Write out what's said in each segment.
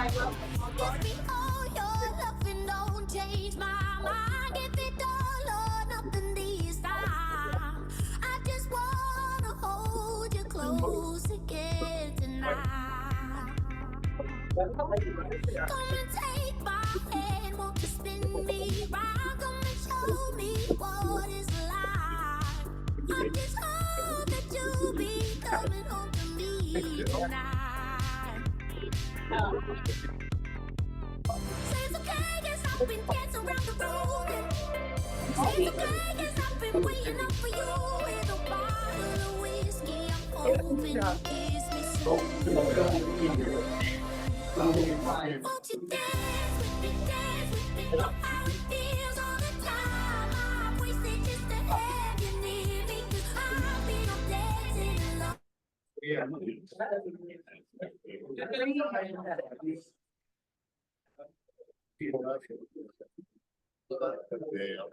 me all your loving, don't change my mind. Give it all or nothing this time. I just wanna hold you close again tonight. Come and take my hand, won't you spin me round? Come and show me what is life. I just hope that you'll be coming home to me tonight. Say it's okay, yes, I've been dancing around the room. Say it's okay, yes, I've been waiting up for you with a bottle of whiskey. I'm hoping you kiss me soon. Won't you dance with me, know how it feels all the time. I've wasted just to have you near me, 'cause I've been up dancing alone.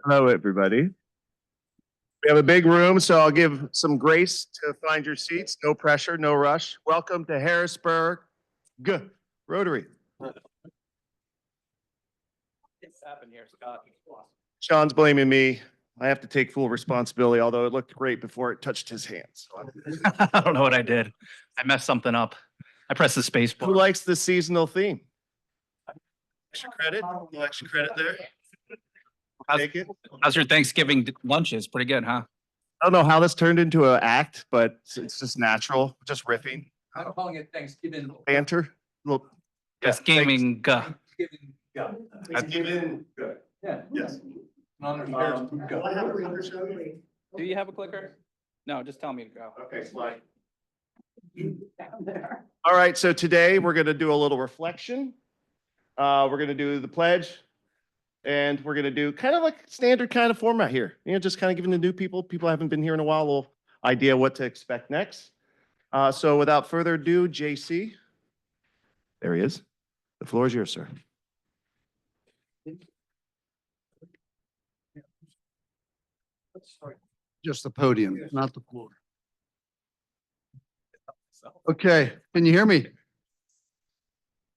Hello, everybody. We have a big room, so I'll give some grace to find your seats. No pressure, no rush. Welcome to Harrisburg Rotary. It's happened here, Scott. Sean's blaming me. I have to take full responsibility, although it looked great before it touched his hands. I don't know what I did. I messed something up. I pressed the space Who bar. likes the seasonal theme? Extra credit? No extra credit there? Take it. How's your Thanksgiving lunches? Pretty good, huh? I don't know how this turned into an act, but it's just natural, just riffing, I'm calling it Thanksgiving. banter. Little, Yes, gaming. Thanksgiving. Thanksgiving. Yeah. Yes. Do you have a clicker? No, just tell me to go. Okay, slide. All right, so today we're going to do a little reflection. We're going to do the pledge, and we're going to do kind of like standard kind of format here. You know, just kind of giving the new people who haven't been here in a while, a little idea what to expect next. So without further ado, JC, there he is. The floor is yours, sir. Just the podium, not the floor. Okay, can you hear me?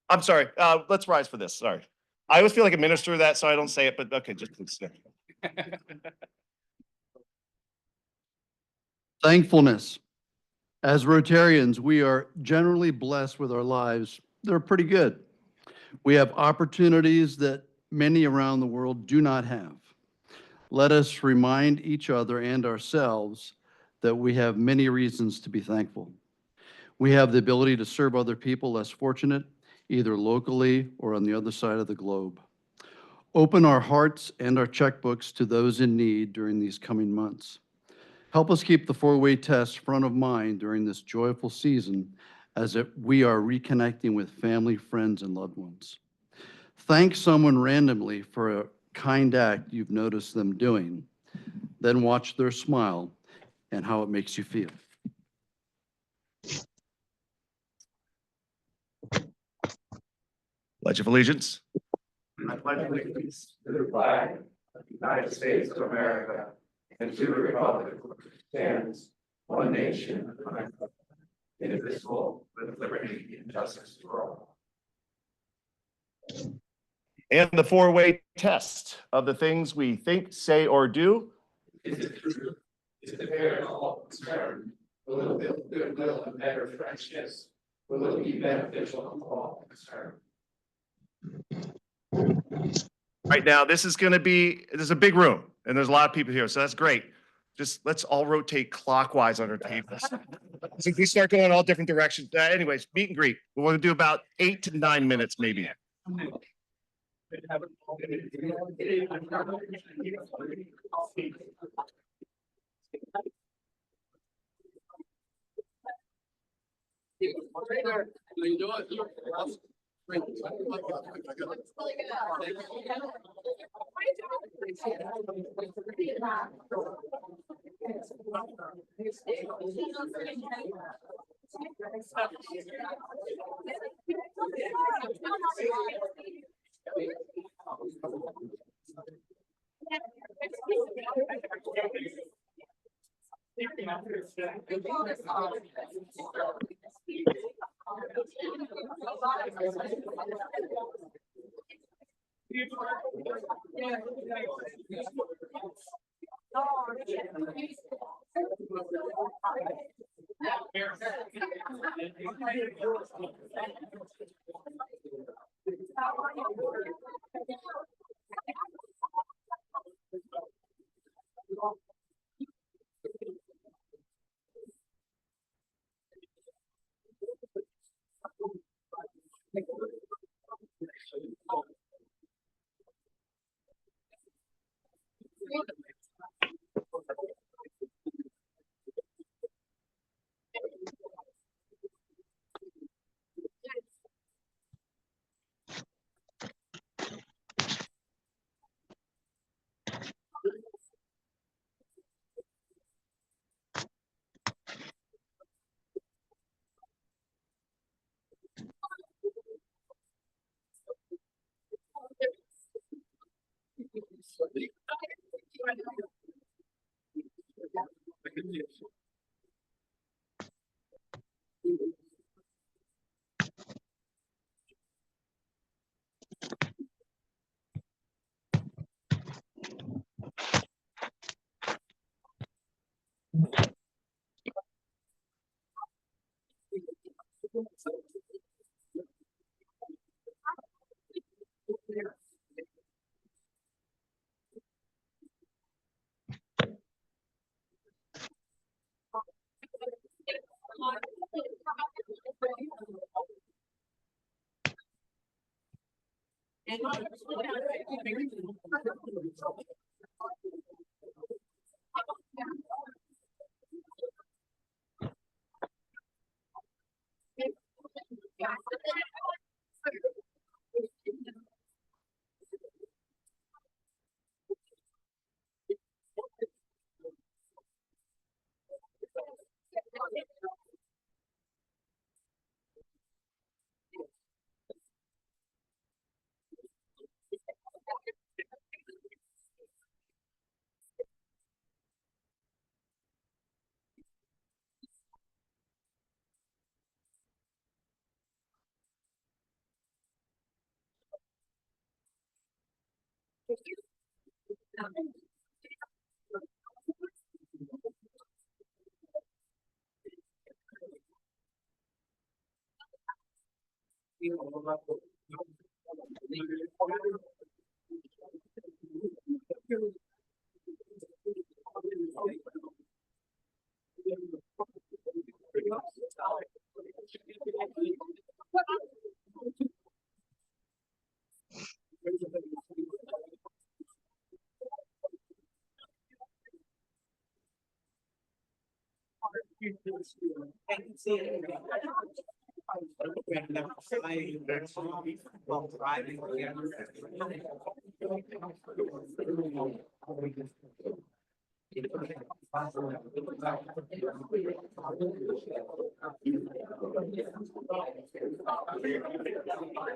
I'm sorry. Let's rise for this. Sorry. I always feel like a minister of that, so I don't say it, but okay, just please. Thankfulness. As Rotarians, we are generally blessed with our lives. They're pretty good. We have opportunities that many around the world do not have. Let us remind each other and ourselves that we have many reasons to be thankful. We have the ability to serve other people less fortunate, either locally or on the other side of the globe. Open our hearts and our checkbooks to those in need during these coming months. Help us keep the four-way test front of mind during this joyful season as we are reconnecting with family, friends, and loved ones. Thank someone randomly for a kind act you've noticed them doing, then watch their smile and how it makes you feel. Pledge of Allegiance. I pledge allegiance to the flag of the United States of America and to the republic which stands one nation, under God, indivisible, with liberty and justice for all. And the four-way test of the things we think, say, or do. Is it true? Is it fair to all concerned? Will it build goodwill and better friendships? Will it be beneficial to all concerned? Right now, this is a big room, and there's a lot of people here, so that's great. Just let's all rotate clockwise on our tables. So if we start going in all different directions, anyways, meet and greet. We want to do about 8 to 9 minutes, maybe. All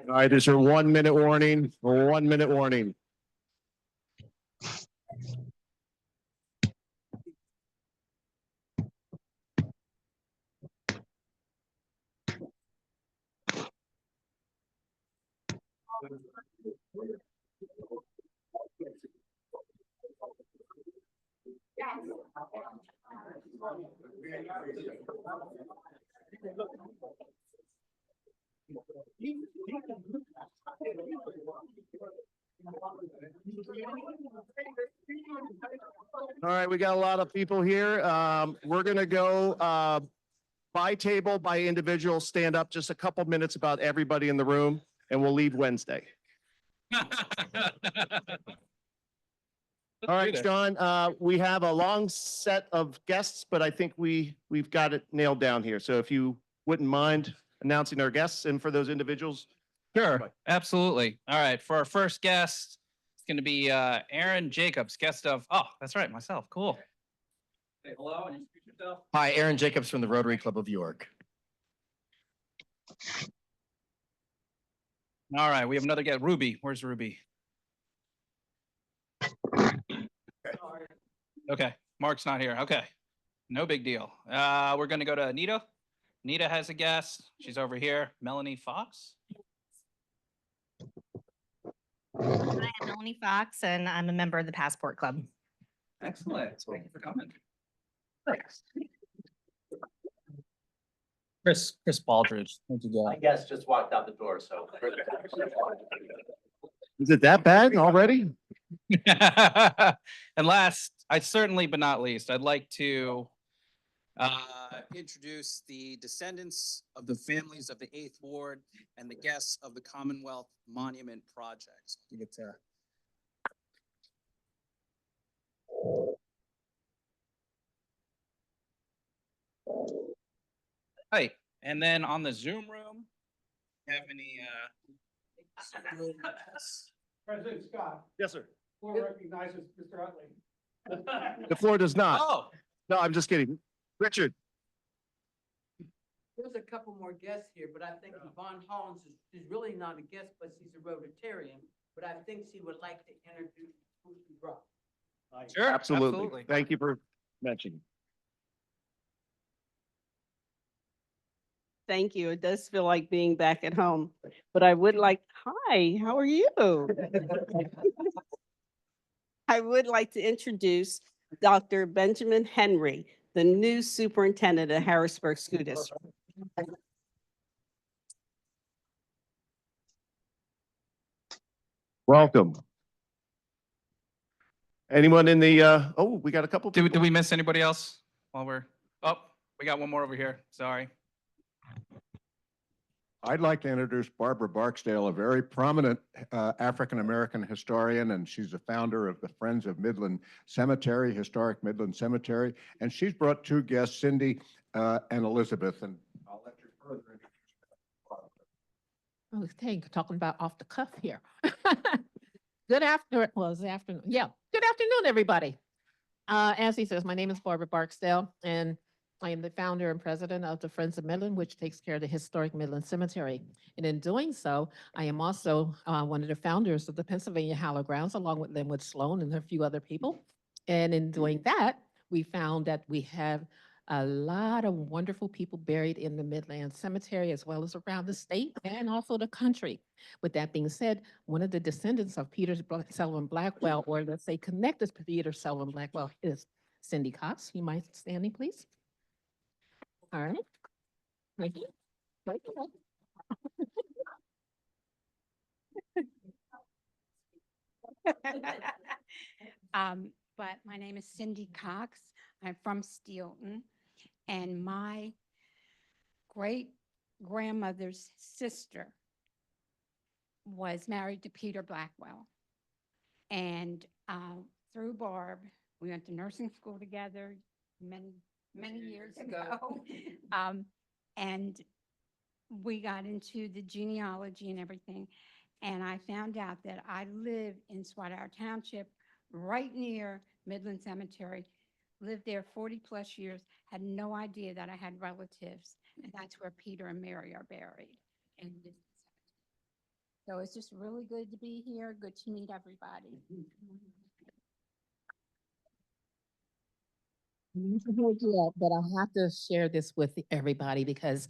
right, this is your 1 minute warning, 1 minute warning. All right, we got a lot of people here. We're gonna go by table, by individual, stand up just a couple minutes about everybody in the room, and we'll leave Wednesday. All right, John, we have a long set of guests, but I think we've got it nailed down here. So if you wouldn't mind announcing our guests and for those individuals. Sure, absolutely. All right, for our first guest, it's going to be Aaron Jacobs, guest of, oh, that's right, myself. Cool. Say hello and introduce yourself. Hi, Aaron Jacobs from the Rotary Club of York. All right, we have another guest, Ruby. Where's Ruby? Okay, Mark's not here. Okay, no big deal. We're going to go to Anita. Anita has a guest. She's over here. Melanie Fox. I'm Melanie Fox, and I'm a member of the Passport Club. Excellent. Thank you for coming. Chris Baldridge, where'd you go? My guest just walked out the door, so. Is it that bad already? And last, certainly but not least, I'd like to introduce the descendants of the families of the 8th Ward and the guests of the Commonwealth Monument Project. You get to. Hi, and then on the Zoom room, have any President Scott, Yes, sir. floor recognizes Mr. Utley. The floor does not. Oh, No, I'm just kidding. Richard, There's a couple more guests here, but I think Yvonne Hollins is really not a guest, but she's a Rotarian. But I think she would like to introduce who she brought. sure, absolutely. Thank you for mentioning. Thank you. It does feel like being back at home, but I would like, hi, how are you? I would like to introduce Dr. Benjamin Henry, the new superintendent of Harrisburg School District. Welcome. Anyone in the, oh, we got a couple. Did people. we miss anybody else while we're, oh, we got one more over here. Sorry. I'd like to introduce Barbara Barksdale, a very prominent African-American historian, and she's the founder of the Friends of Midland Cemetery, Historic Midland Cemetery. And she's brought two guests, Cindy and Elizabeth, and I'll let you further introduce. Okay, talking about off the cuff here. Good afternoon, well, it's afternoon. Yeah, good afternoon, everybody. As he says, my name is Barbara Barksdale, and I am the founder and president of the Friends of Midland, which takes care of the historic Midland Cemetery. And in doing so, I am also one of the founders of the Pennsylvania Hallowed Grounds, along with Lenwood Sloan and a few other people. And in doing that, we found that we have a lot of wonderful people buried in the Midland Cemetery, as well as around the state and also the country. With that being said, one of the descendants of Peter Sullivan Blackwell, or let's say connected to Peter Sullivan Blackwell, is Cindy Cox. You mind standing, please? All right. Thank you. Thank you. But my name is Cindy Cox. I'm from Steelton, and my great grandmother's sister was married to Peter Blackwell. And through Barb, we went to nursing school together many years ago. And we got into the genealogy and everything. And I found out that I live in Swadhour Township, right near Midland Cemetery, lived there 40 plus years, had no idea that I had relatives. And that's where Peter and Mary are buried. And so it's just really good to be here. Good to meet everybody. But I have to share this with everybody because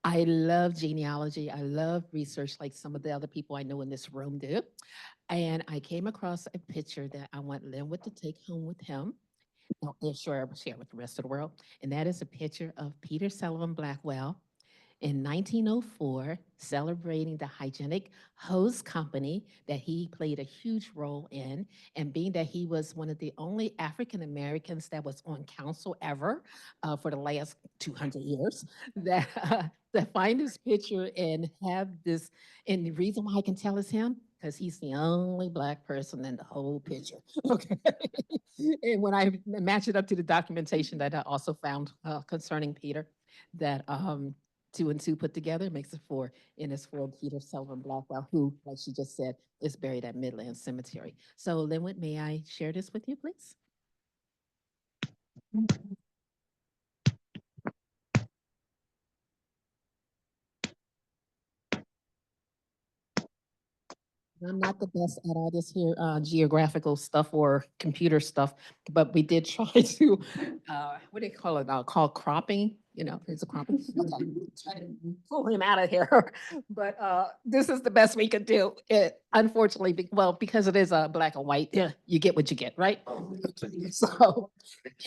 I love genealogy. I love research like some of the other people I know in this room do. And I came across a picture that I want Lenwood to take home with him. I'll share with the rest of the world. And that is a picture of Peter Sullivan Blackwell in 1904, celebrating the hygienic hose company that he played a huge role in, and being that he was one of the only African Americans that was on council ever for the last 200 years, that to find this picture and have this, and the reason why I can tell is him, because he's the only Black person in the whole picture. Okay. And when I match it up to the documentation that I also found concerning Peter, that 2 and 2 put together makes it 4, and it's for Peter Sullivan Blackwell, who, like she just said, is buried at Midland Cemetery. So Lenwood, may I share this with you, please? I'm not the best at all this here geographical stuff or computer stuff, but we did try to, what do they call it? Called cropping. You know, there's a crumple. Okay, try to pull him out of here. But this is the best we could do. Unfortunately, because it is black and white, yeah, you get what you get, right? So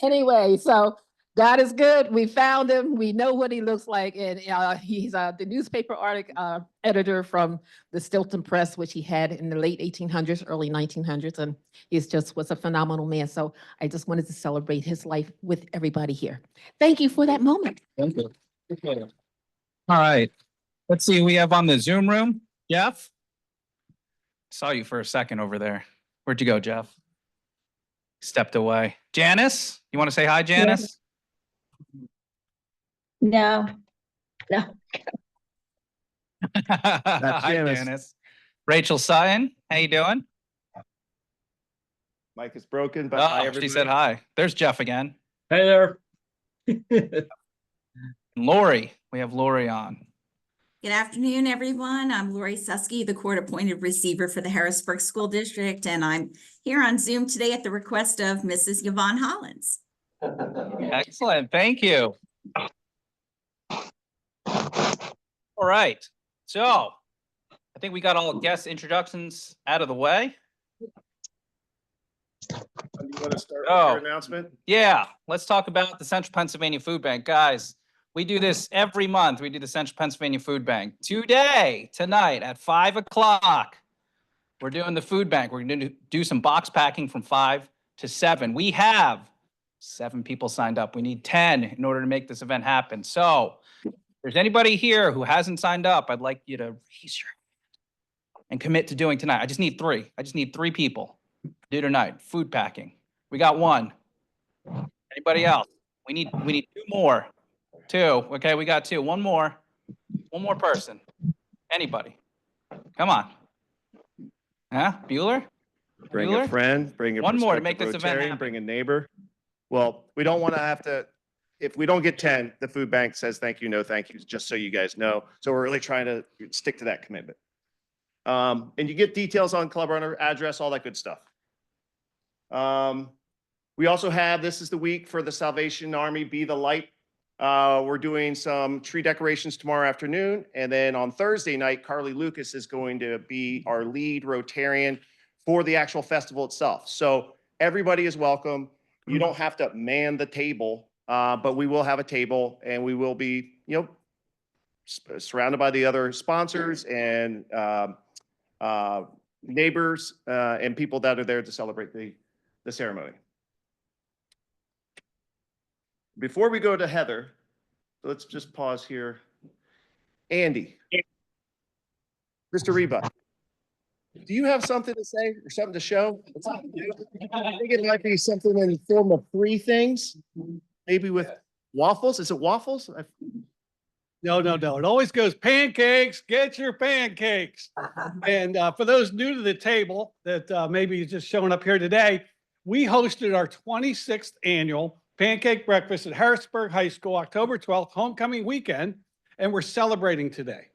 anyway, so God is good. We found him. We know what he looks like. And he's the newspaper editor from the Stilton Press, which he had in the late 1800s, early 1900s. And he's just was a phenomenal man. So I just wanted to celebrate his life with everybody here. Thank you for that moment. Thank you. All right. Let's see. We have on the Zoom room, Jeff. Saw you for a second over there. Where'd you go, Jeff? Stepped away. Janice, you want to say hi, Janice? No. Hi, Janice. Rachel Sutton, how you doing? Mic is broken, but hi, Oh, everybody. she said hi. There's Jeff again. Hey there. Lori, we have Lori on. Good afternoon, everyone. I'm Lori Susky, the court-appointed receiver for the Harrisburg School District, and I'm here on Zoom today at the request of Mrs. Yvonne Hollins. Excellent, thank you. All right, so I think we got all guest introductions out of the way. You want to start with Oh. your announcement? Yeah, let's talk about the Central Pennsylvania Food Bank. Guys, we do this every month. We do the Central Pennsylvania Food Bank. Tonight at 5 o'clock, we're doing the food bank. We're going to do some box packing from 5 to 7. We have 7 people signed up. We need 10 in order to make this event happen. So if there's anybody here who hasn't signed up, I'd like you to raise your hand and commit to doing tonight. I just need 3. I just need 3 people to do tonight. Food packing. We got 1. Anybody else? We need 2 more. 2. Okay, we got 2. 1 more. 1 more person. Anybody? Come on. Huh? Bueller? Bring Bueller? a friend, bring a One more to prospective make this event Rotarian, happen. bring a neighbor. Well, we don't want to have to, if we don't get 10, the food bank says thank you, no thank yous, just so you guys know. So we're really trying to stick to that commitment. And you get details on club owner address, all that good stuff. We also have, this is the week for the Salvation Army Be the Light. We're doing some tree decorations tomorrow afternoon. And then on Thursday night, Carly Lucas is going to be our lead Rotarian for the actual festival itself. So everybody is welcome. You don't have to man the table, but we will have a table and we will be, surrounded by the other sponsors and neighbors and people that are there to celebrate the ceremony. Before we go to Heather, let's just pause here. Andy, Mr. Reba, do you have something to say or something to show? I think it might be something in the form of 3 things, maybe with waffles. Is it waffles? No. It always goes pancakes, get your pancakes. And for those new to the table that maybe just showing up here today, we hosted our 26th annual pancake breakfast at Harrisburg High School, October 12th, homecoming weekend, and we're celebrating today.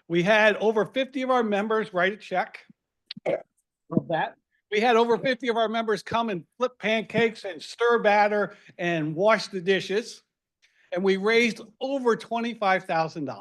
We had over 50 of our members write a check of that. We had over 50 of our members come and flip pancakes and stir batter and wash the dishes. And we raised over $25,000.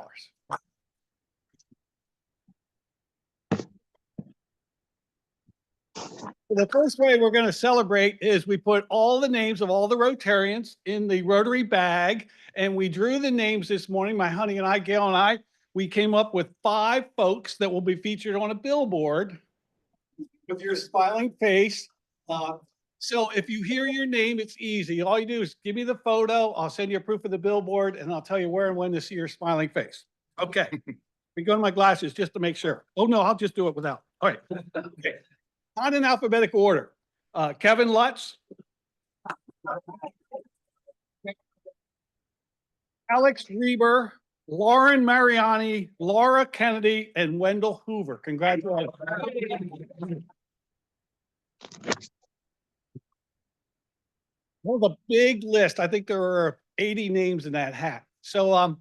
The first way we're going to celebrate is we put all the names of all the Rotarians in the Rotary bag, and we drew the names this morning. My honey and I, Gail and I, we came up with 5 folks that will be featured on a billboard with your smiling face. So if you hear your name, it's easy. All you do is give me the photo. I'll send you a proof of the billboard, and I'll tell you where and when to see your smiling face. Okay. We go to my glasses just to make sure. Oh, no, I'll just do it without. All right. Okay. Not in alphabetical order. Kevin Lutz. Alex Reber, Lauren Mariani, Laura Kennedy, and Wendell Hoover. Congratulations. Well, the big list. I think there were 80 names in that hat. So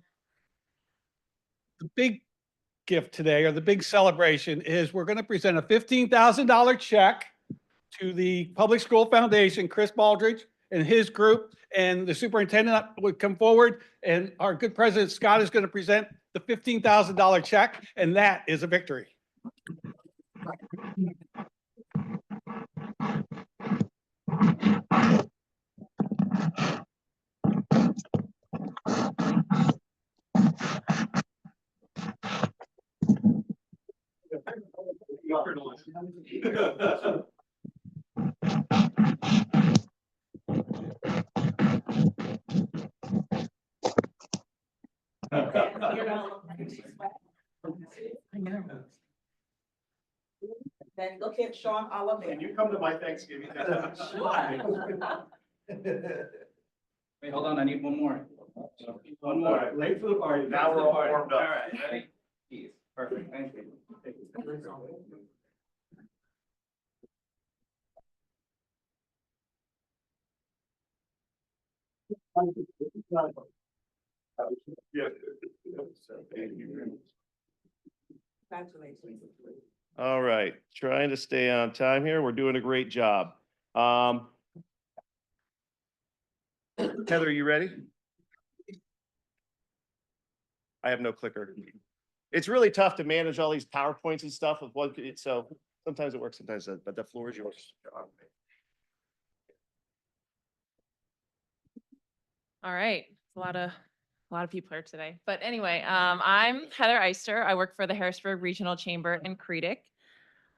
the big gift today, or the big celebration, is we're going to present a $15,000 check to the Public School Foundation, Chris Baldridge and his group, and the superintendent would come forward, and our good President Scott is going to present the $15,000 check, and that is a victory. Then look at Sean Oliver. Can you come to my Thanksgiving? Wait, hold on, I need one more. One more. All right, late for the party. Now we're all warmed up. All right, ready? Peace. Perfect, thank you. Congratulations. All right, trying to stay on time here. We're doing a great job. Heather, you ready? I have no clicker. It's really tough to manage all these PowerPoints and stuff with one, so sometimes it works, sometimes it doesn't, but the floor is yours. All right, a lot of people here today. But anyway, I'm Heather Eyster. I work for the Harrisburg Regional Chamber and CREDC.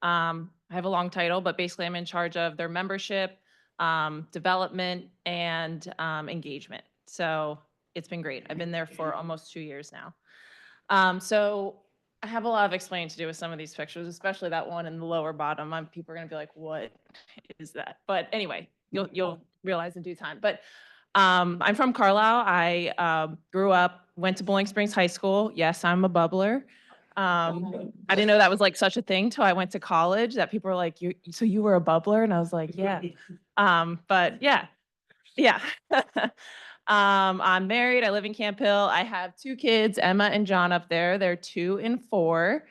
I have a long title, but basically I'm in charge of their membership, development, and engagement. So it's been great. I've been there for almost 2 years now. So I have a lot of explaining to do with some of these pictures, especially that one in the lower bottom. People are going to be like, what is that? But anyway, you'll realize in due time. But I'm from Carlisle. I grew up, went to Bowling Springs High School. Yes, I'm a bubbler. I didn't know that was like such a thing till I went to college, that people were like, so you were a bubbler? And I was like, yeah. But yeah. I'm married. I live in Camp Hill. I have 2 kids, Emma and John up there. They're 2 and 4,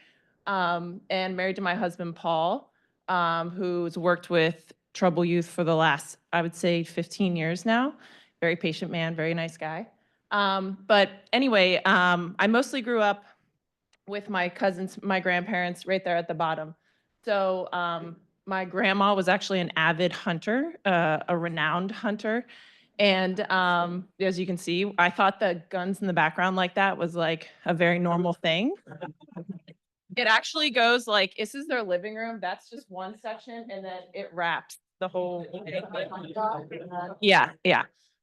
and married to my husband, Paul, who's worked with trouble youth for the last, I would say, 15 years now. Very patient man, very nice guy. But anyway, I mostly grew up with my cousins, my grandparents right there at the bottom. So my grandma was actually an avid hunter, a renowned hunter. And as you can see, I thought the guns in the background like that was like a very normal thing. It actually goes like, this is their living room. That's just one section. And then it wraps the whole. Yeah.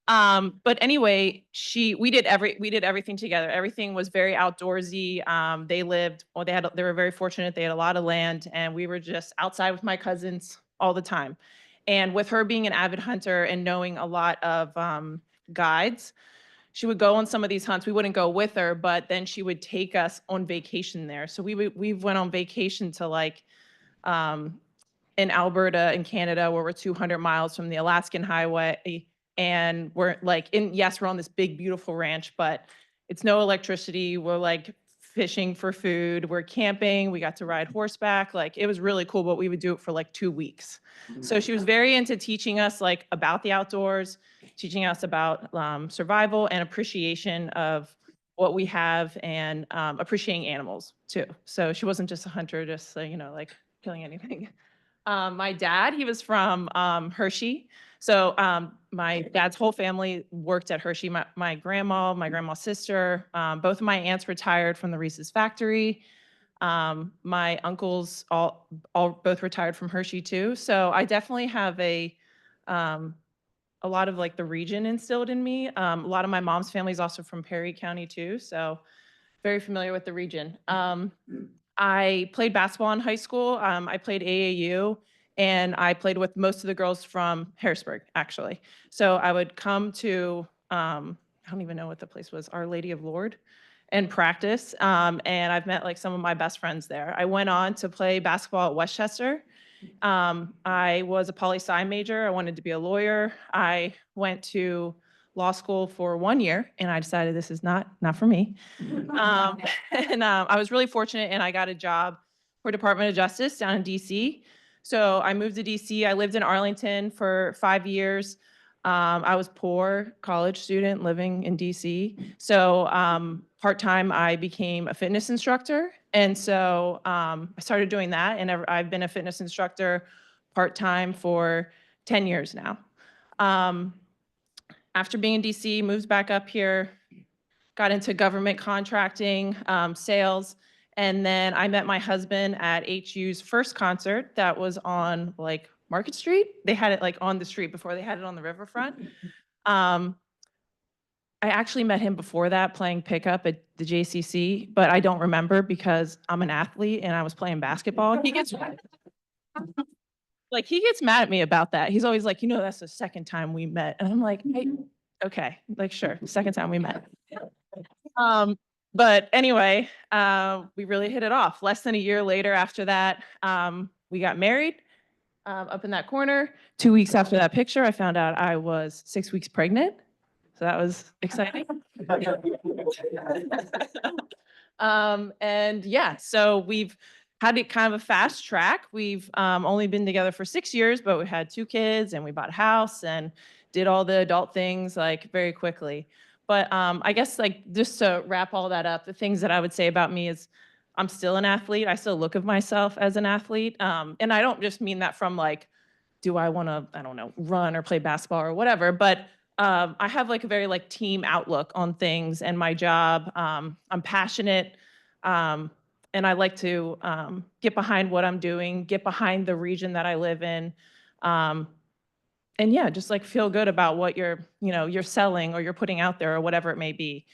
But anyway, we did everything together. Everything was very outdoorsy. They were very fortunate. They had a lot of land, and we were just outside with my cousins all the time. And with her being an avid hunter and knowing a lot of guides, she would go on some of these hunts. We wouldn't go with her, but then she would take us on vacation there. So we went on vacation to like in Alberta in Canada, where we're 200 miles from the Alaskan highway. And we're like we're on this big, beautiful ranch, but it's no electricity. We're like fishing for food. We're camping. We got to ride horseback. Like, it was really cool, but we would do it for like 2 weeks. So she was very into teaching us like about the outdoors, teaching us about survival and appreciation of what we have, and appreciating animals too. So she wasn't just a hunter, just like killing anything. My dad, he was from Hershey. So my dad's whole family worked at Hershey. My grandma, my grandma's sister, both of my aunts retired from the Reese's factory. My uncles all both retired from Hershey too. So I definitely have a lot of like the region instilled in me. A lot of my mom's family is also from Perry County too. So very familiar with the region. I played basketball in high school. I played AAU. And I played with most of the girls from Harrisburg, actually. So I would come to, I don't even know what the place was, Our Lady of Lord, and practice. And I've met like some of my best friends there. I went on to play basketball at Westchester. I was a poli-sci major. I wanted to be a lawyer. I went to law school for 1 year, and I decided this is not for me. I was really fortunate, and I got a job for Department of Justice down in DC. So I moved to DC. I lived in Arlington for 5 years. I was poor college student living in DC. So part-time, I became a fitness instructor. And so I started doing that. And I've been a fitness instructor part-time for 10 years now. After being in DC, moved back up here, got into government contracting, sales. And then I met my husband at HU's first concert that was on like Market Street. They had it like on the street before they had it on the riverfront. I actually met him before that playing pickup at the JCC, but I don't remember because I'm an athlete and I was playing basketball. He gets mad at me about that. He's always like, that's the second time we met. And I'm like, hey, okay, like sure, second time we met. But anyway, we really hit it off. Less than a year later after that, we got married up in that corner. 2 weeks after that picture, I found out I was 6 weeks pregnant. So that was exciting. And yeah, so we've had it kind of a fast track. We've only been together for 6 years, but we had 2 kids and we bought a house and did all the adult things like very quickly. But I guess like just to wrap all that up, the things that I would say about me is I'm still an athlete. I still look at myself as an athlete. And I don't just mean that from like, do I want to, I don't know, run or play basketball or whatever, but I have like a very like team outlook on things and my job. I'm passionate and I like to get behind what I'm doing, get behind the region that I live in. And yeah, just like feel good about what you're selling or you're putting out there or whatever it may be.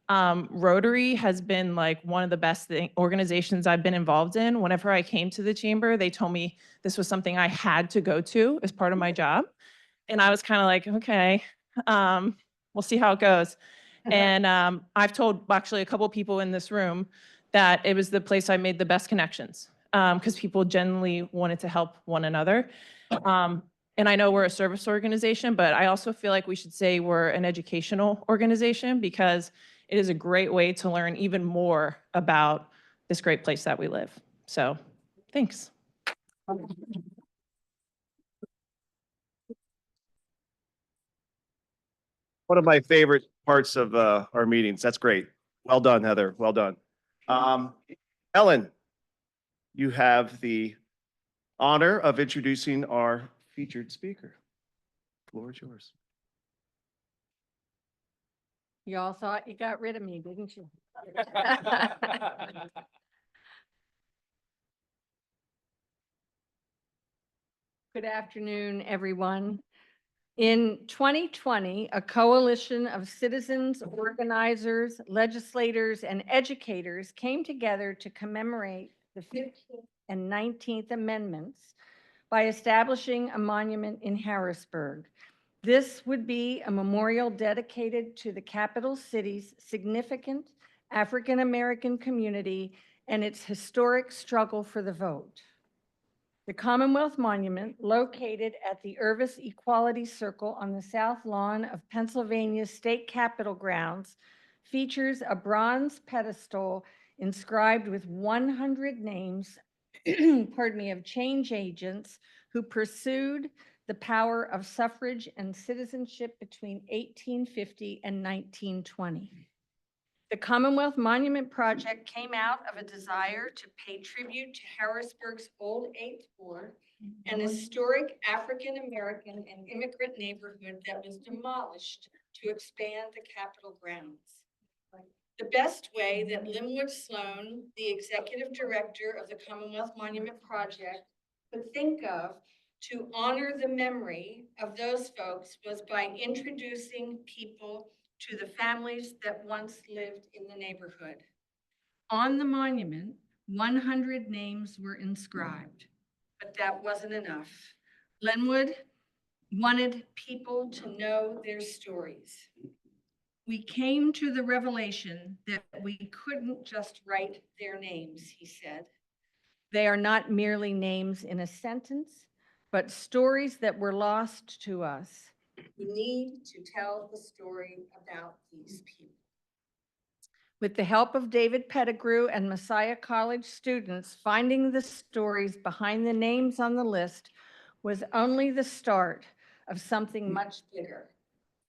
Rotary has been like one of the best organizations I've been involved in. Whenever I came to the chamber, they told me this was something I had to go to as part of my job. And I was kind of like, okay, we'll see how it goes. And I've told actually a couple people in this room that it was the place I made the best connections because people genuinely wanted to help one another. And I know we're a service organization, but I also feel like we should say we're an educational organization because it is a great way to learn even more about this great place that we live. So thanks. One of my favorite parts of our meetings. That's great. Well done, Heather. Well done. Ellen, you have the honor of introducing our featured speaker. The floor is yours. You all thought you got rid of me, didn't you? Good afternoon, everyone. In 2020, a coalition of citizens, organizers, legislators, and educators came together to commemorate the 15th and 19th Amendments by establishing a monument in Harrisburg. This would be a memorial dedicated to the capital city's significant African-American community and its historic struggle for the vote. The Commonwealth Monument, located at the Irvis Equality Circle on the south lawn of Pennsylvania's state capitol grounds, features a bronze pedestal inscribed with 100 names, of change agents who pursued the power of suffrage and citizenship between 1850 and 1920. The Commonwealth Monument Project came out of a desire to pay tribute to Harrisburg's Old Eighth Ward, an historic African-American and immigrant neighborhood that was demolished to expand the Capitol grounds. The best way that Lenwood Sloan, the executive director of the Commonwealth Monument Project, could think of to honor the memory of those folks was by introducing people to the families that once lived in the neighborhood. On the monument, 100 names were inscribed, but that wasn't enough. Lenwood wanted people to know their stories. We came to the revelation that we couldn't just write their names, he said. They are not merely names in a sentence, but stories that were lost to us. We need to tell the story about these people. With the help of David Pettigrew and Messiah College students, finding the stories behind the names on the list was only the start of something much bigger.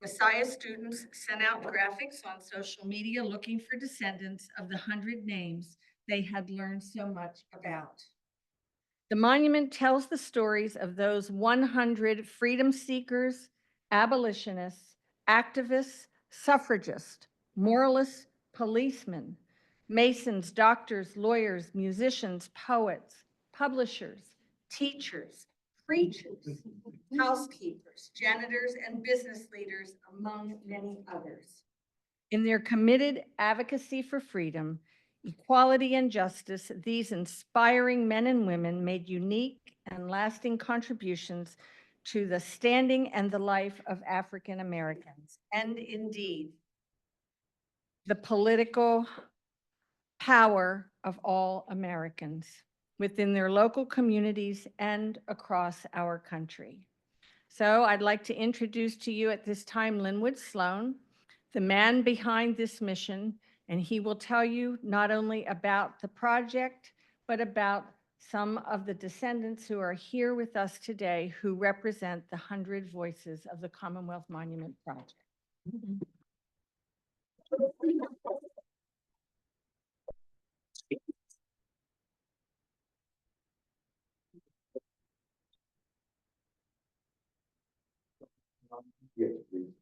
Messiah students sent out graphics on social media looking for descendants of the 100 names they had learned so much about. The monument tells the stories of those 100 freedom seekers, abolitionists, activists, suffragists, moralists, policemen, masons, doctors, lawyers, musicians, poets, publishers, teachers, preachers, housekeepers, janitors, and business leaders, among many others. In their committed advocacy for freedom, equality, and justice, these inspiring men and women made unique and lasting contributions to the standing and the life of African Americans, and indeed, the political power of all Americans within their local communities and across our country. So I'd like to introduce to you at this time Lenwood Sloan, the man behind this mission, and he will tell you not only about the project, but about some of the descendants who are here with us today who represent the 100 voices of the Commonwealth Monument Project. Yes, please.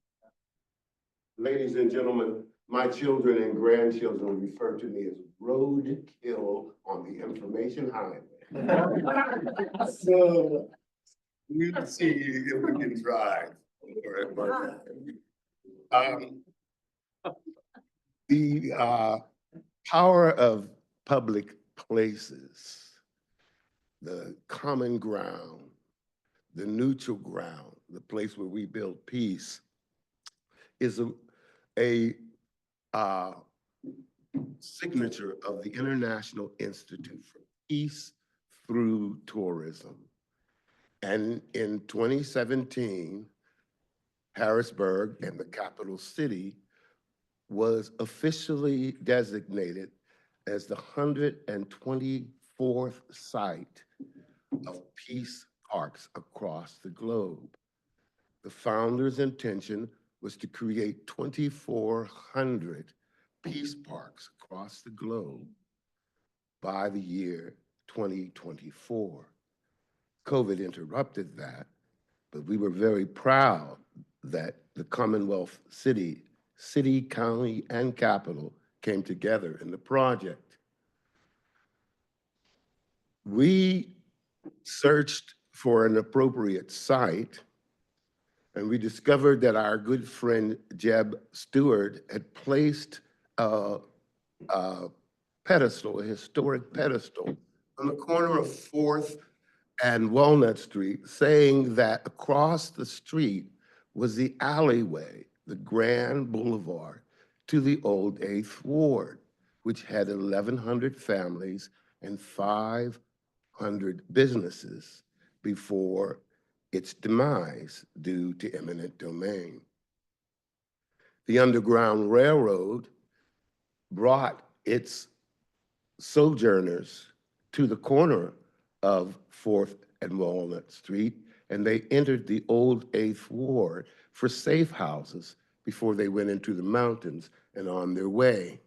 Ladies and gentlemen, my children and grandchildren refer to me as roadkill on the information highway. So we'll see if we can drive. The power of public places, the common ground, the neutral ground, the place where we build peace, is a signature of the International Institute for Peace through Tourism. And in 2017, Harrisburg, and the capital city, was officially designated as the 124th site of peace parks across the globe. The founder's intention was to create 2,400 peace parks across the globe by the year 2024. COVID interrupted that, but we were very proud that the Commonwealth city, county, and capital came together in the project. We searched for an appropriate site, and we discovered that our good friend Jeb Stewart had placed a pedestal, a historic pedestal, on the corner of 4th and Walnut Street, saying that across the street was the alleyway, the Grand Boulevard, to the old 8th Ward, which had 1,100 families and 500 businesses before its demise due to eminent domain. The Underground Railroad brought its sojourners to the corner of 4th and Walnut Street, and they entered the old 8th Ward for safe houses before they went into the mountains and on their way.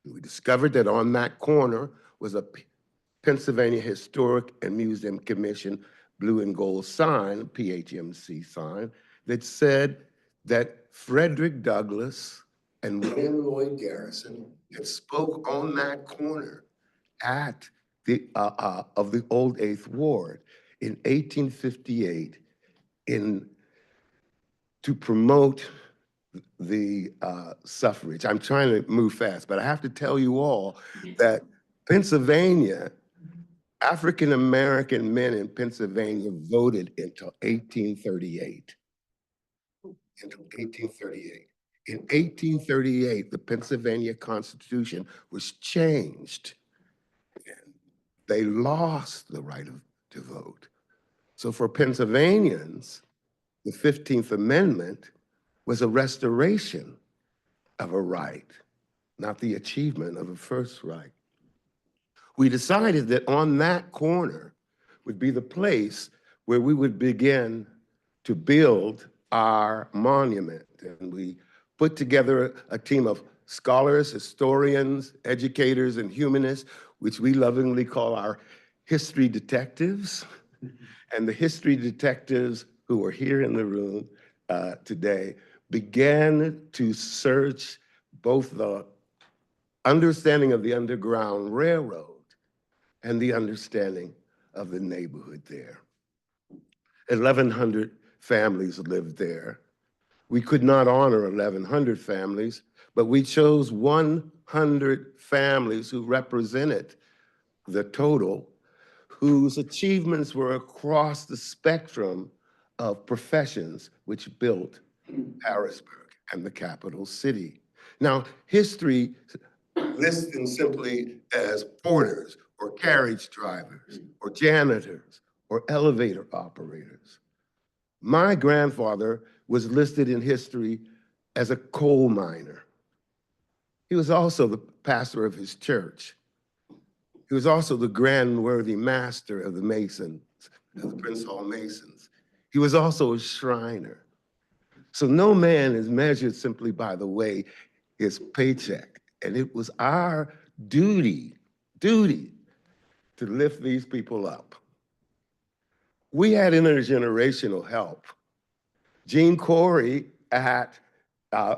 We discovered that on that corner was a Pennsylvania Historic and Museum Commission blue and gold sign, PHMC sign, that said that Frederick Douglass and William Lloyd Garrison had spoke on that corner at the of the old 8th Ward in 1858 to promote the suffrage. I'm trying to move fast, but I have to tell you all that Pennsylvania, African-American men in Pennsylvania voted until 1838. Until 1838. In 1838, the Pennsylvania Constitution was changed. And they lost the right to vote. So for Pennsylvanians, the 15th Amendment was a restoration of a right, not the achievement of a first right. We decided that on that corner would be the place where we would begin to build our monument. And we put together a team of scholars, historians, educators, and humanists, which we lovingly call our history detectives. And the history detectives who are here in the room today began to search both the understanding of the Underground Railroad and the understanding of the neighborhood there. 1,100 families lived there. We could not honor 1,100 families, but we chose 100 families who represented the total, whose achievements were across the spectrum of professions which built Harrisburg and the capital city. Now, history lists them simply as porters or carriage drivers or janitors or elevator operators. My grandfather was listed in history as a coal miner. He was also the pastor of his church. He was also the grand worthy master of the Masons, of the Prince Hall Masons. He was also a Shriner. So no man is measured simply by the way his paycheck. And it was our duty to lift these people up. We had intergenerational help. Gene Corey at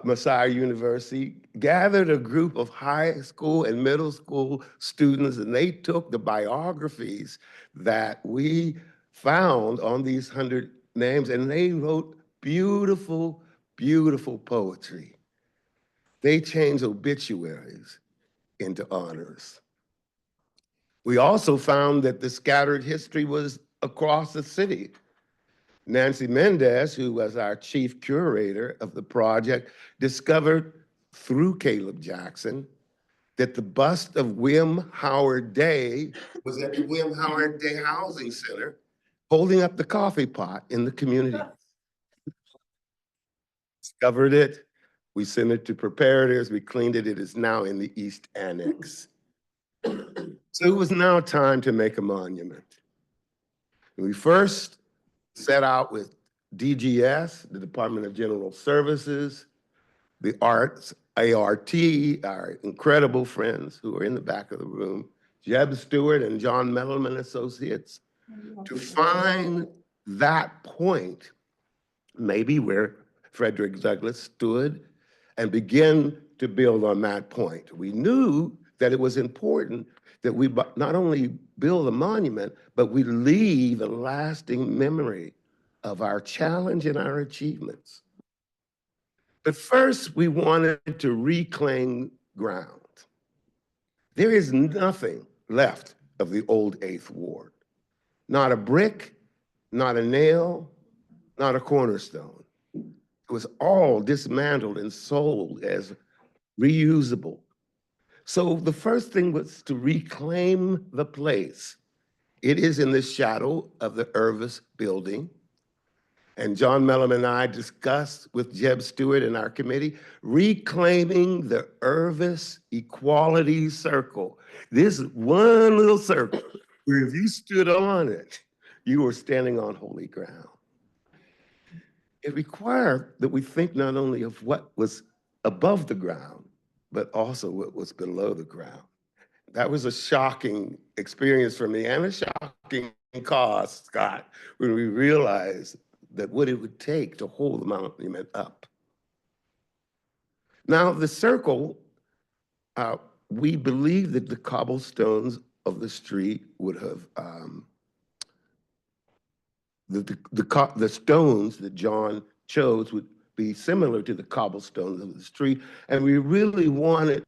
Messiah University gathered a group of high school and middle school students, and they took the biographies that we found on these 100 names, and they wrote beautiful, beautiful poetry. They changed obituaries into honors. We also found that the scattered history was across the city. Nancy Mendez, who was our chief curator of the project, discovered through Caleb Jackson that the bust of William Howard Day was at the William Howard Day Housing Center, holding up the coffee pot in the community. Discovered it, we sent it to preparators, we cleaned it, it is now in the East Annex. So it was now time to make a monument. We first set out with DGS, the Department of General Services, the Arts, ART, our incredible friends who are in the back of the room, Jeb Stewart and John Mellman Associates, to find that point, maybe where Frederick Douglass stood, and begin to build on that point. We knew that it was important that we not only build a monument, but we leave a lasting memory of our challenge and our achievements. But first, we wanted to reclaim ground. There is nothing left of the old 8th Ward. Not a brick, not a nail, not a cornerstone. It was all dismantled and sold as reusable. So the first thing was to reclaim the place. It is in the shadow of the Irvis building. And John Mellon and I discussed with Jeb Stewart and our committee, reclaiming the Irvis Equality Circle. This one little circle, where if you stood on it, you were standing on holy ground. It required that we think not only of what was above the ground, but also what was below the ground. That was a shocking experience for me and a shocking cost, Scott, when we realized that what it would take to hold the monument up. Now, the circle, we believe that the cobblestones of the street would have, the stones that John chose would be similar to the cobblestones of the street. And we really wanted,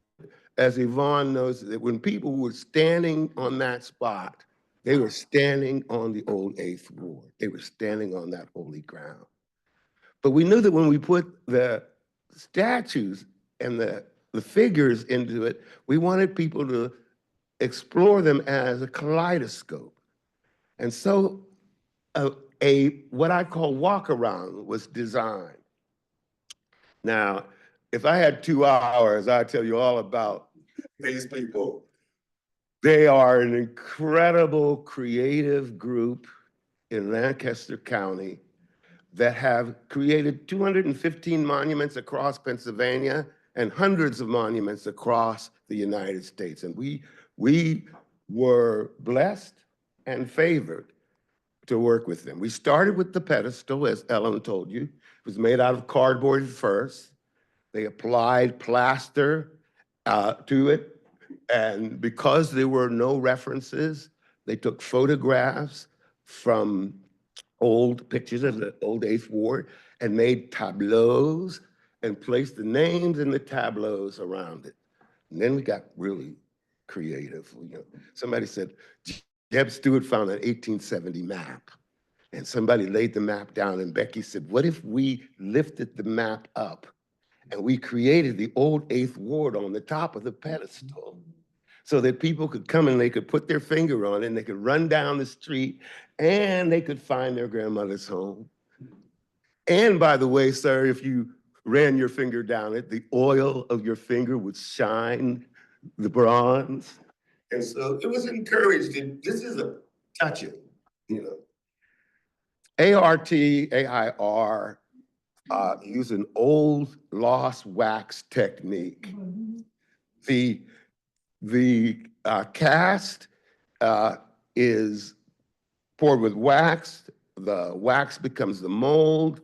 as Yvonne knows, that when people were standing on that spot, they were standing on the old 8th Ward. They were standing on that holy ground. But we knew that when we put the statues and the figures into it, we wanted people to explore them as a kaleidoscope. And so what I call walk around was designed. Now, if I had 2 hours, I'd tell you all about these people. They are an incredible creative group in Lancaster County that have created 215 monuments across Pennsylvania and hundreds of monuments across the United States. And we were blessed and favored to work with them. We started with the pedestal, as Ellen told you. It was made out of cardboard first. They applied plaster to it. And because there were no references, they took photographs from old pictures of the old 8th Ward and made tableaus and placed the names in the tableaus around it. And then we got really creative. Somebody said, Jeb Stewart found an 1870 map. And somebody laid the map down, and Becky said, what if we lifted the map up and we created the old 8th Ward on the top of the pedestal so that people could come and they could put their finger on it and they could run down the street and they could find their grandmother's home. And by the way, sir, if you ran your finger down it, the oil of your finger would shine the bronze. And so it was encouraged. This is a touching, ART, AIR, use an old lost wax technique. The cast is poured with wax. The wax becomes the mold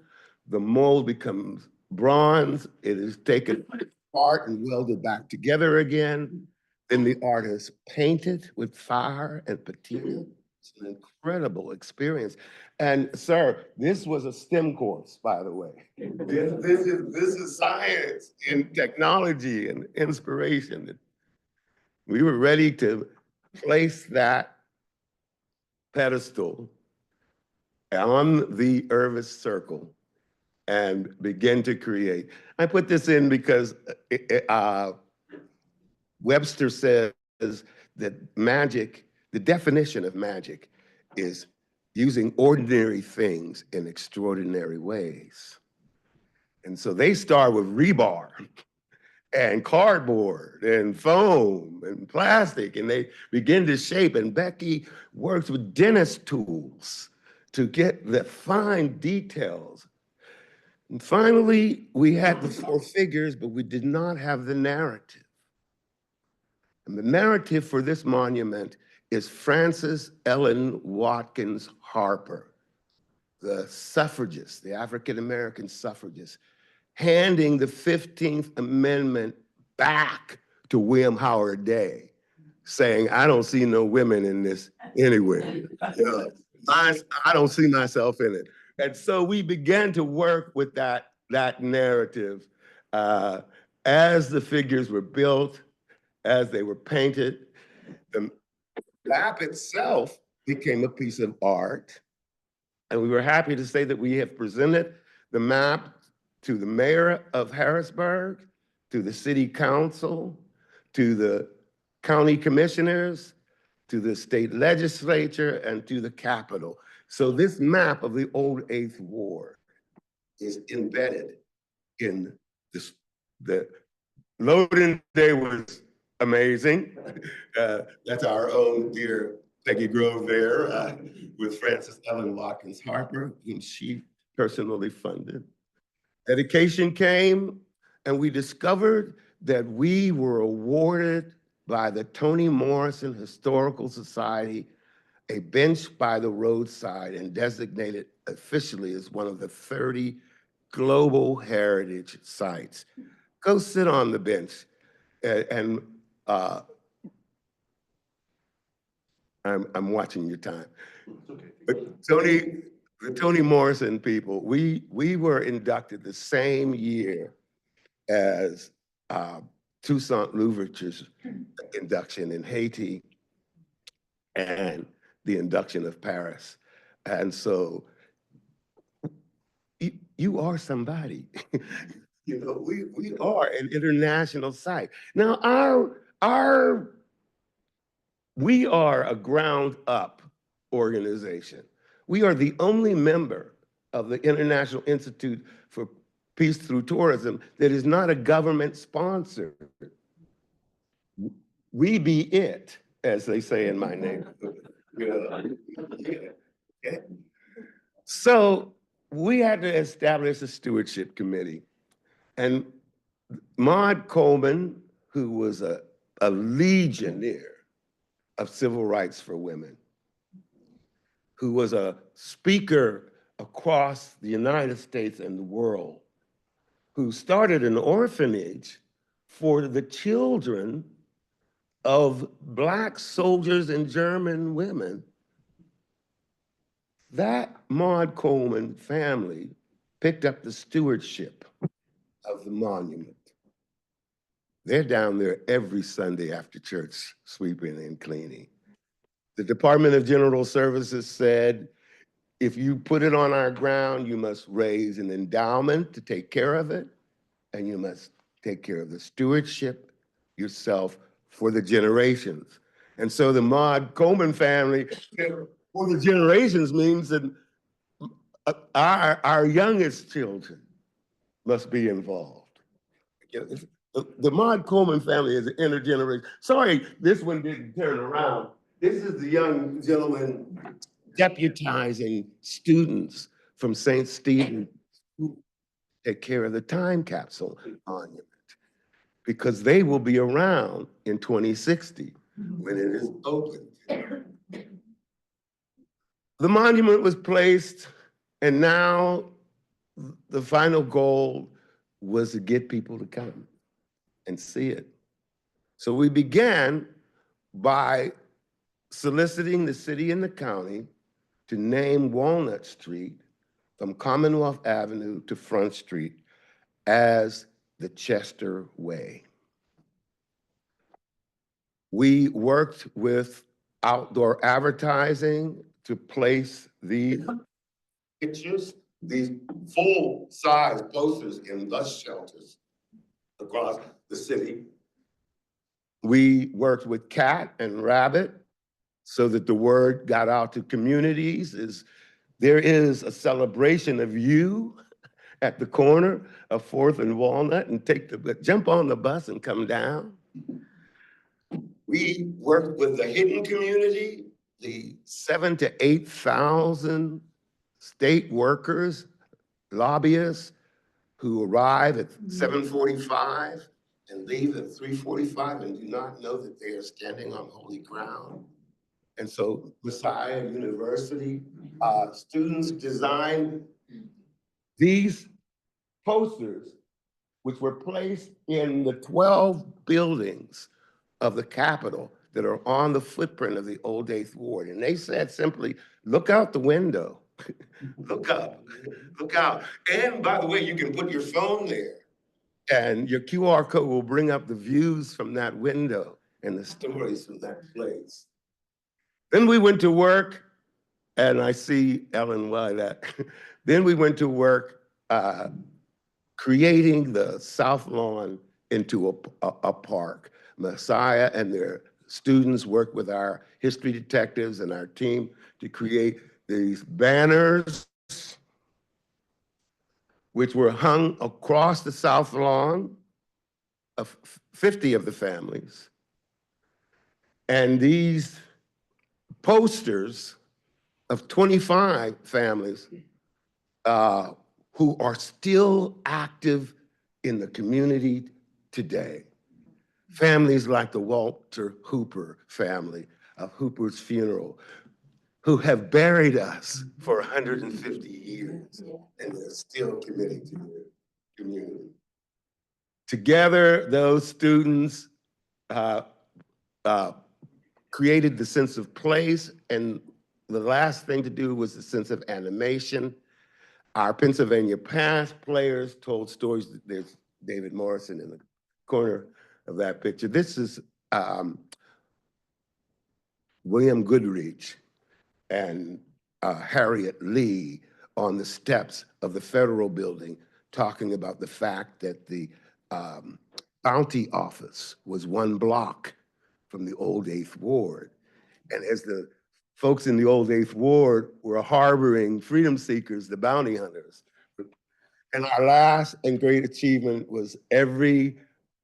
becomes bronze. It is taken apart and welded back together again. Then the art is painted with fire and patina. It's an incredible experience. And sir, this was a STEM course, by the way. This is science and technology and inspiration. We were ready to place that pedestal on the Irvis Circle and begin to create. I put this in because Webster says that magic, the definition of magic is using ordinary things in extraordinary ways. And so they start with rebar and cardboard and foam and plastic, and they begin to shape. And Becky works with dentist tools to get the fine details. And finally, we had the 4 figures, but we did not have the narrative. And the narrative for this monument is Frances Ellen Watkins Harper, the suffragist, the African-American suffragist, handing the 15th Amendment back to William Howard Day, saying, I don't see no women in this anywhere. I don't see myself in it. And so we began to work with that narrative as the figures were built, as they were painted. The map itself became a piece of art. And we were happy to say that we have presented the map to the mayor of Harrisburg, to the city council, to the county commissioners, to the state legislature, and to the Capitol. So this map of the old 8th Ward is embedded in this. The loading day was amazing. That's our own dear Peggy Grove there with Frances Ellen Watkins Harper, whom she personally funded. Dedication came, and we discovered that we were awarded by the Toni Morrison Historical Society a bench by the roadside and designated officially as one of the 30 global heritage sites. Go sit on the bench and I'm watching your time. But the Toni Morrison people, we were inducted the same year as Toussaint Louverture's induction in Haiti and the induction of Paris. And so you are somebody. We are an international site. Now we are a ground up organization. We are the only member of the International Institute for Peace Through Tourism that is not a government sponsor. We be it, as they say in my neighborhood. Okay. So we had to establish a stewardship committee. And Maud Coleman, who was a legionnaire of civil rights for women, who was a speaker across the United States and the world, who started an orphanage for the children of Black soldiers and German women. That Maud Coleman family picked up the stewardship of the monument. They're down there every Sunday after church, sweeping and cleaning. The Department of General Services said, if you put it on our ground, you must raise an endowment to take care of it, and you must take care of the stewardship yourself for the generations. And so the Maud Coleman family, for the generations means that our youngest children must be involved. The Maud Coleman family is an intergenerational. Sorry, this one didn't turn around. This is the young gentleman deputizing students from St. Stephen's to take care of the time capsule monument, because they will be around in 2060 when it is opened. The monument was placed, and now the final goal was to get people to come and see it. So we began by soliciting the city and the county to name Walnut Street from Commonwealth Avenue to Front Street as the Chester Way. We worked with outdoor advertising to place these pictures, these full-size posters in bus shelters across the city. We worked with Cat and Rabbit so that the word got out to communities. There is a celebration of you at the corner of 4th and Walnut, and jump on the bus and come down. We worked with the hidden community, the 7,000 to 8,000 state workers, lobbyists who arrive at 7:45 and leave at 3:45 and do not know that they are standing on holy ground. And so Messiah University students designed these posters, which were placed in the 12 buildings of the Capitol that are on the footprint of the old 8th Ward. And they said simply, look out the window, look up, look out. And by the way, you can put your phone there and your QR code will bring up the views from that window and the stories from that place. Then we went to work, and I see Ellen White. Then we went to work creating the South Lawn into a park. Messiah and their students worked with our history detectives and our team to create these banners, which were hung across the South Lawn of 50 of the families. And these posters of 25 families who are still active in the community today. Families like the Walter Hooper family of Hooper's Funeral, who have buried us for 150 years, and they're still committed to their community. Together, those students created the sense of place, and the last thing to do was the sense of animation. Our Pennsylvania past players told stories. There's David Morrison in the corner of that picture. This is William Goodrich and Harriet Lee on the steps of the Federal Building talking about the fact that the bounty office was 1 block from the old 8th Ward. And as the folks in the old 8th Ward were harboring freedom seekers, the bounty hunters. And our last and great achievement was every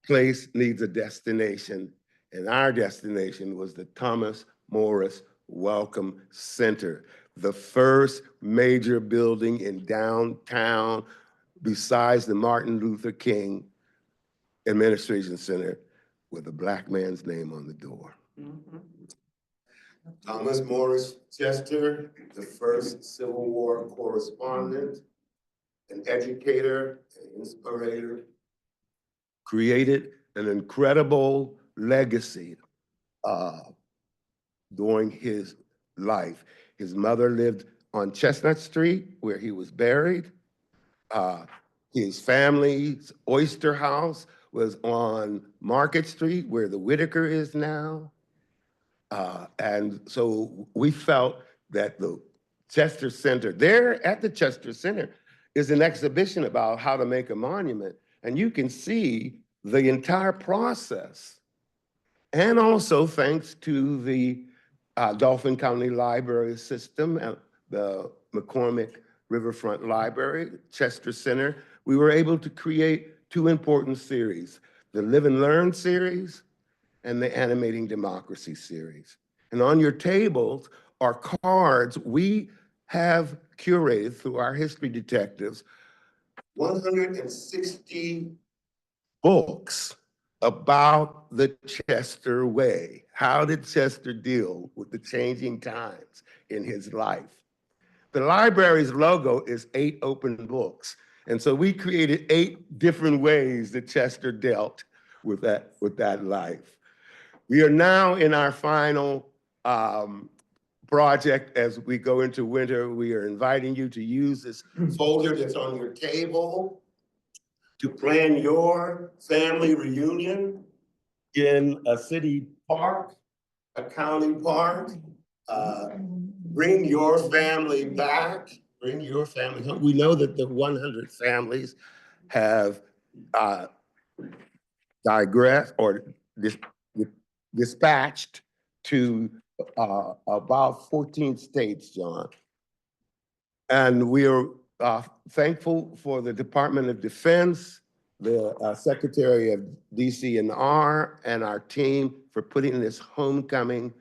place needs a destination. And our destination was the Thomas Morris Welcome Center. the first major building in downtown besides the Martin Luther King Administration Center with a Black man's name on the door. Thomas Morris Chester, the first Civil War correspondent, an educator, an inspirator, created an incredible legacy during his life. His mother lived on Chestnut Street where he was buried. His family's Oyster House was on Market Street where the Whitaker is now. And so we felt that the Chester Center, there at the Chester Center is an exhibition about how to make a monument. And you can see the entire process. And also thanks to the Dauphin County Library System and the McCormick Riverfront Library, Chester Center, we were able to create two important series, the Live and Learn series and the Animating Democracy series. And on your tables are cards we have curated through our history detectives, 160 books about the Chester way. How did Chester deal with the changing times in his life? The library's logo is 8 open books. And so we created 8 different ways that Chester dealt with that life. We are now in our final project as we go into winter. We are inviting you to use this folder that's on your table to plan your family reunion in a city park, a county park. Bring your family back, bring your family home. We know that the 100 families have digressed or dispatched to about 14 states, John. And we are thankful for the Department of Defense, the Secretary of DC&R, and our team for putting this homecoming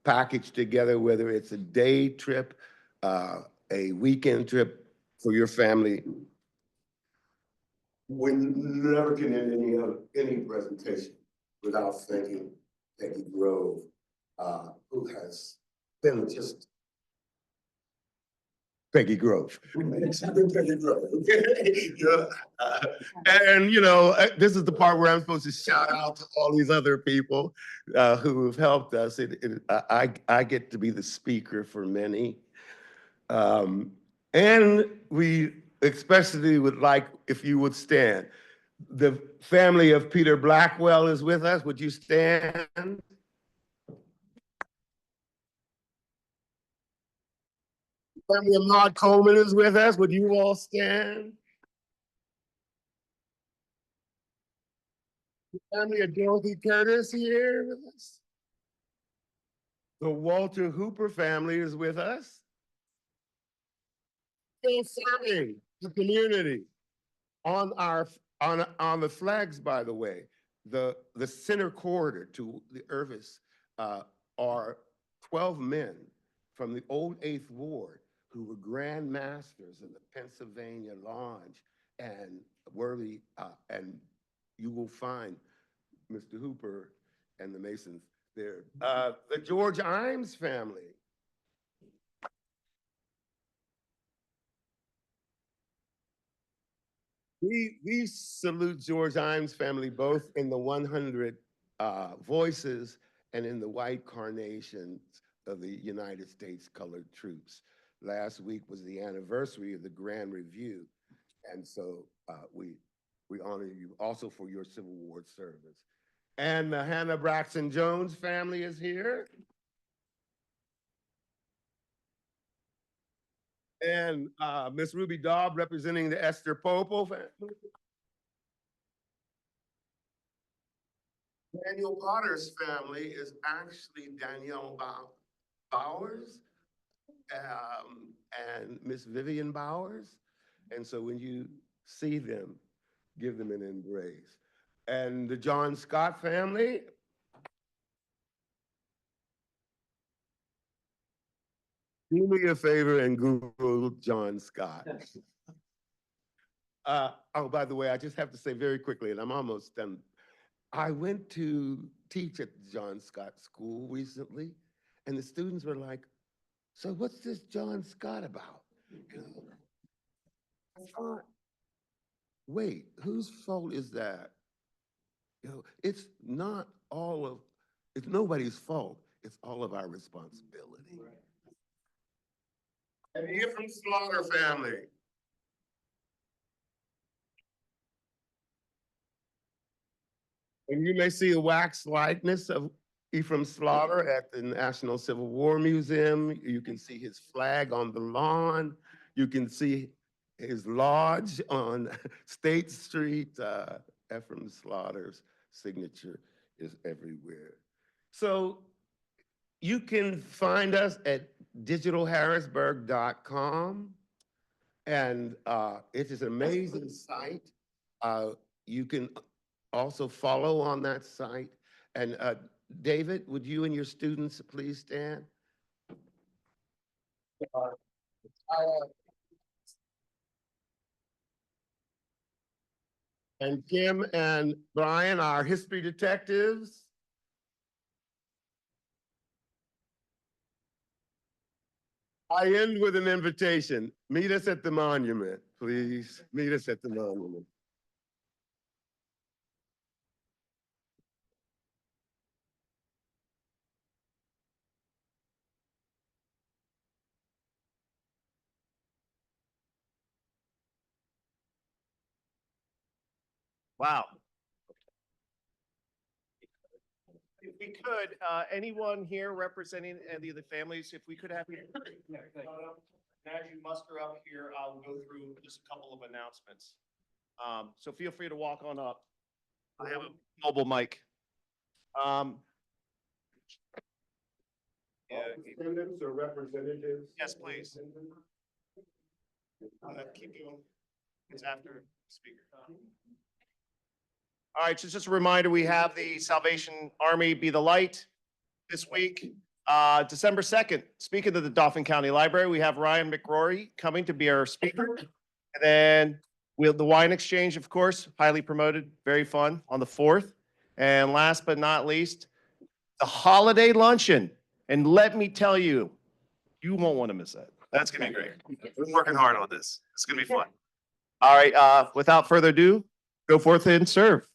package together, whether it's a day trip, a weekend trip for your family. We never can end any presentation without thanking Peggy Grove, who has been just Peggy Grove. Peggy Grove. And you know, this is the part where I'm supposed to shout out to all these other people who have helped us. I get to be the speaker for many. And we especially would like, if you would stand. The family of Peter Blackwell is with us. Would you stand? Family of Maud Coleman is with us. Would you all stand? The family of Dorothy Curtis here with us. The Walter Hooper family is with us. Still serving the community. On the flags, by the way, the center corridor to the Irvis are 12 men from the old 8th Ward who were Grand Masters in the Pennsylvania Lodge and worthy, and you will find Mr. Hooper and the Masons there. The George Imes family. We salute George Imes' family both in the 100 Voices and in the white carnations of the United States Colored Troops. Last week was the anniversary of the Grand Review, and so we honor you also for your Civil War service. And the Hannah Braxton Jones family is here. And Miss Ruby Daub representing the Eyster Popo family. Daniel Potter's family is actually Danielle Bowers and Miss Vivian Bowers. And so when you see them, give them an embrace. And the John Scott family. Do me a favor and Google John Scott. Oh, by the way, I just have to say very quickly, and I'm almost done. I went to teach at the John Scott School recently, and the students were like, so what's this John Scott about? You know, I thought, wait, whose fault is that? You know, it's nobody's fault. It's all of our responsibility. And here from Slaughter family. And you may see a wax likeness of Ephraim Slaughter at the National Civil War Museum. You can see his flag on the lawn. You can see his lodge on State Street. Ephraim Slaughter's signature is everywhere. So you can find us at digitalharrisburg.com. And it is an amazing site. You can also follow on that site. And David, would you and your students please stand? And Kim and Brian, our history detectives. I end with an invitation. Meet us at the monument, please. Meet us at the monument. Wow. If we could, anyone here representing any of the families, if we could have. As you muster up here, I'll go through just a couple of announcements. So feel free to walk on up. I have a mobile mic. Descendants or representatives? Yes, please. Keep going. It's after speaker. All right, so just a reminder, we have the Salvation Army Be the Light this week. December 2nd, speaking to the Dauphin County Library, we have Ryan McRory coming to be our speaker. And then the wine exchange, of course, highly promoted, very fun on the 4th. And last but not least, the holiday luncheon. And let me tell you, you won't want to miss that. That's gonna be great. We're working hard on this. It's gonna be fun. All right, without further ado, go forth and serve.